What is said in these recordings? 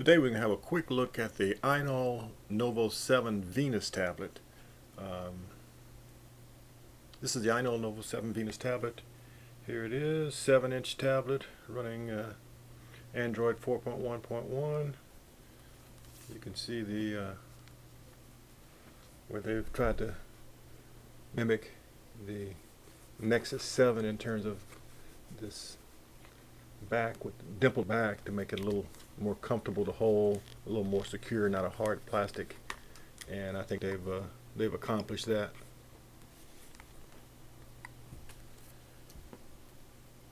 Today we're going to have a quick look at the Ainol Novo 7 Venus tablet. Um, this is the Ainol Novo 7 Venus tablet. Here it is, 7-inch tablet running Android 4.1.1. You can see the where they've tried to mimic the Nexus 7 in terms of this back with dimpled back to make it a little more comfortable to hold, a little more secure, not a hard plastic. And I think they've accomplished that.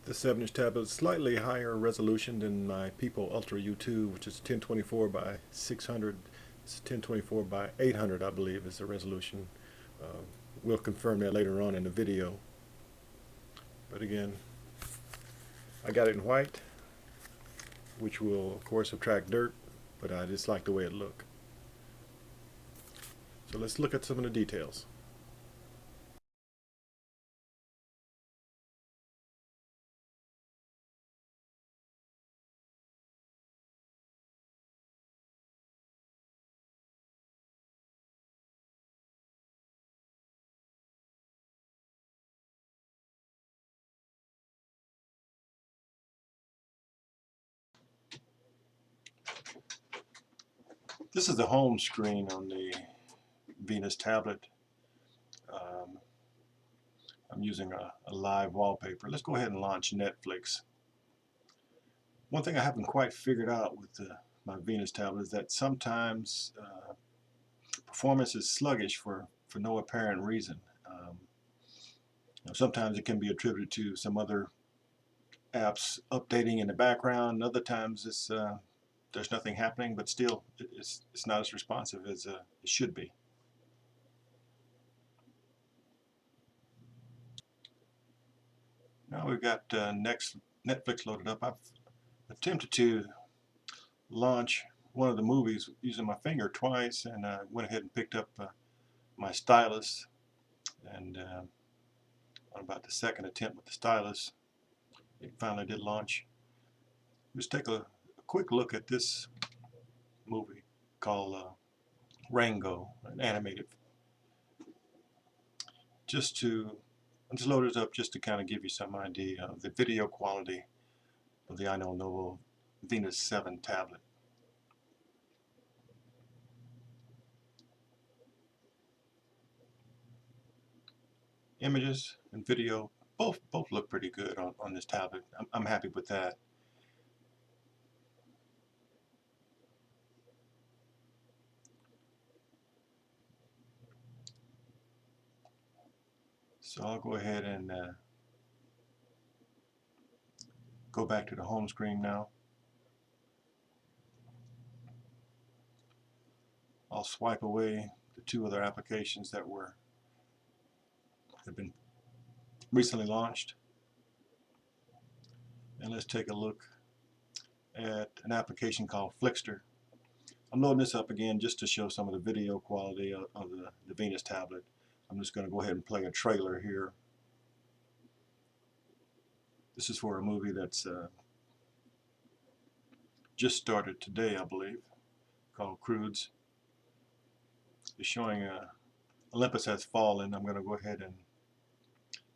The 7-inch tablet is slightly higher resolution than my Pipo U2, which is 1024 by 600. It's 1024 by 800, I believe, is the resolution. We'll confirm that later on in the video. But again, I got it in white, which will of course attract dirt, but I just like the way it looks. So let's look at some of the details. This is the home screen on the Venus tablet. I'm using a live wallpaper. Let's go ahead and launch Netflix. One thing I haven't quite figured out with my Venus tablet is that sometimes performance is sluggish for no apparent reason. Sometimes it can be attributed to some other apps updating in the background. Other times it's there's nothing happening, but still it's not as responsive as it should be. Now we've got Netflix loaded up. I've attempted to launch one of the movies using my finger twice, and I went ahead and picked up my stylus, and on about the second attempt with the stylus, it finally did launch. Let's take a quick look at this movie called Rango, an animated. I just loaded it up just to kind of give you some idea of the video quality of the Ainol Novo Venus 7 tablet. Images and video both look pretty good on this tablet. I'm happy with that. So I'll go ahead and go back to the home screen now. I'll swipe away the two other applications that have been recently launched, and let's take a look at an application called Flickster. I'm loading this up again just to show some of the video quality of the Venus tablet. I'm just going to go ahead and play a trailer here. This is for a movie that's just started today, I believe, called Crudes. It's showing Olympus Has Fallen. I'm going to go ahead and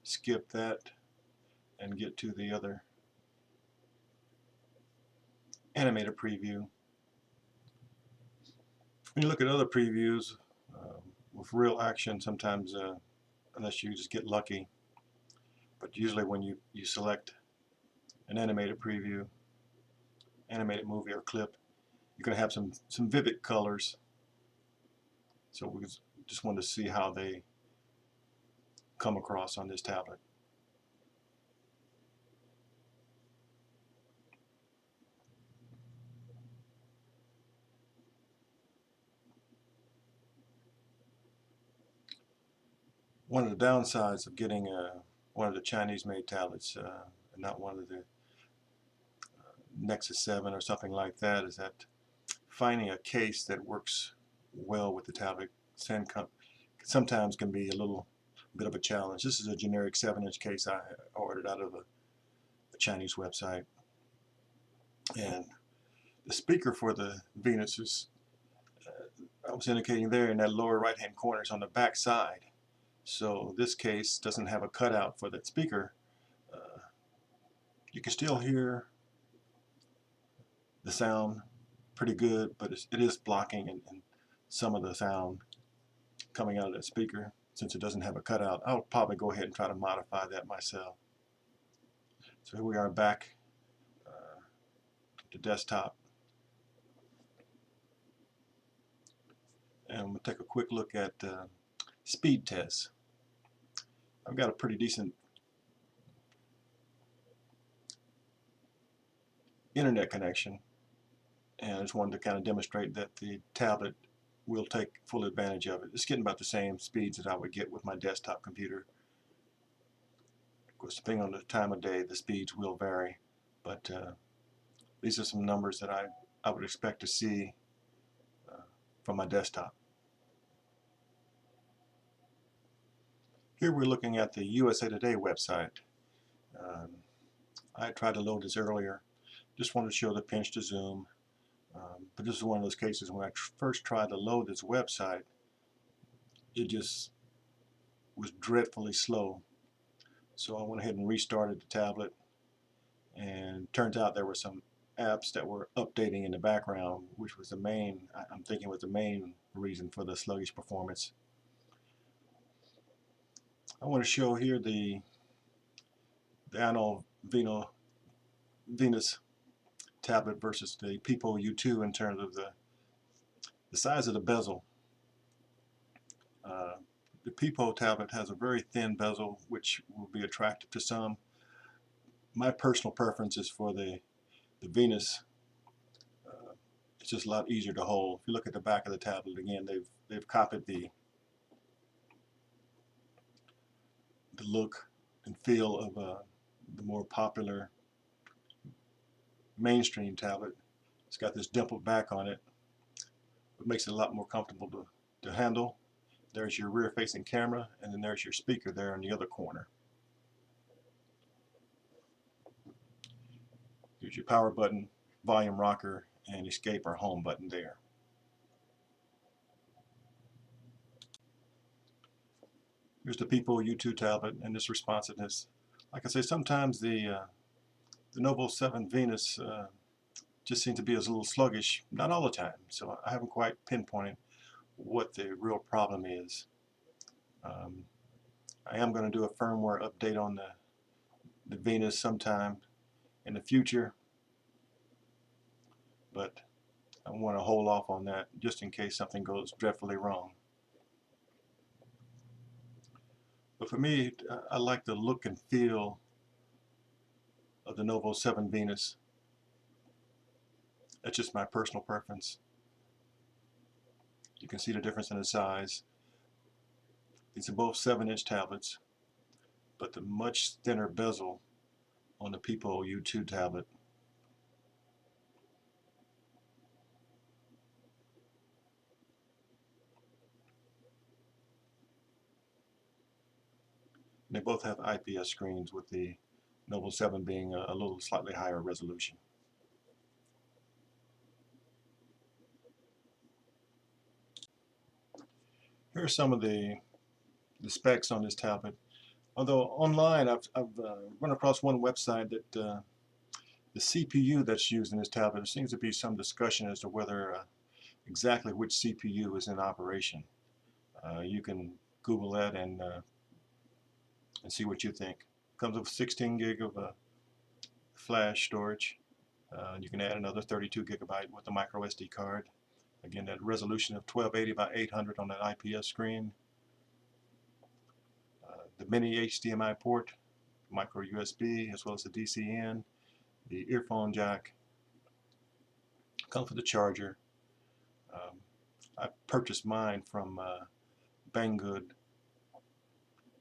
skip that and get to the other animated preview. When you look at other previews with real action, sometimes unless you just get lucky, but usually when you select an animated preview, animated movie or clip, you're going to have some vivid colors. So we just want to see how they come across on this tablet. One of the downsides of getting one of the Chinese-made tablets, not one of the Nexus 7 or something like that, is that finding a case that works well with the tablet sometimes can be a little bit of a challenge. This is a generic 7-inch case I ordered out of a Chinese website, and The speaker for the Venus is, I was indicating there in that lower right hand corner, is on the back side. So this case doesn't have a cutout for that speaker. You can still hear the sound pretty good, but it is blocking and some of the sound coming out of that speaker since it doesn't have a cutout. I'll probably go ahead and try to modify that myself. So here we are back to desktop, and we'll take a quick look at speed tests. I've got a pretty decent internet connection, and I just wanted to kind of demonstrate that the tablet will take full advantage of it. It's getting about the same speeds that I would get with my desktop computer. Of course, depending on the time of day, the speeds will vary, but these are some numbers that I would expect to see from my desktop. Here we're looking at the USA Today website. I tried to load this earlier. Just wanted to show the pinch to zoom. But this is one of those cases when I first tried to load this website, it just was dreadfully slow. So I went ahead and restarted the tablet, and turns out there were some apps that were updating in the background, which was the main, I'm thinking was the main reason for the sluggish performance. I want to show here the Ainol Venus tablet versus the Pipo U2 in terms of the size of the bezel. The Pipo tablet has a very thin bezel, which will be attractive to some. My personal preference is for the Venus. It's just a lot easier to hold. If you look at the back of the tablet, again, they've copied the look and feel of the more popular mainstream tablet. It's got this dimpled back on it. It makes it a lot more comfortable to handle. There's your rear-facing camera, and then there's your speaker there in the other corner. Here's your power button, volume rocker, and escape or home button there. Here's the Pipo U2 tablet and this responsiveness. Like I say, sometimes the Novo 7 Venus just seems to be a little sluggish. Not all the time, so I haven't quite pinpointed what the real problem is. I am going to do a firmware update on the Venus sometime in the future, but I want to hold off on that just in case something goes dreadfully wrong. But for me, I like the look and feel of the Novo 7 Venus. That's just my personal preference. You can see the difference in the size. These are both 7-inch tablets, but the much thinner bezel on the Pipo U2 tablet. And they both have IPS screens, with the Novo 7 being a little slightly higher resolution. Here are some of the specs on this tablet. Although online I've run across one website that the CPU that's used in this tablet, there seems to be some discussion as to whether exactly which CPU is in operation. You can Google that and see what you think. Comes with 16 gig of flash storage. You can add another 32 gigabyte with the micro SD card. Again, that resolution of 1280 by 800 on that IPS screen. The mini HDMI port, micro USB, as well as the DC-in, the earphone jack. Comes with the charger. I purchased mine from Banggood.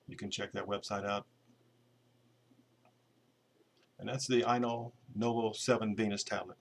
You can check that website out. And that's the Ainol Novo 7 Venus tablet.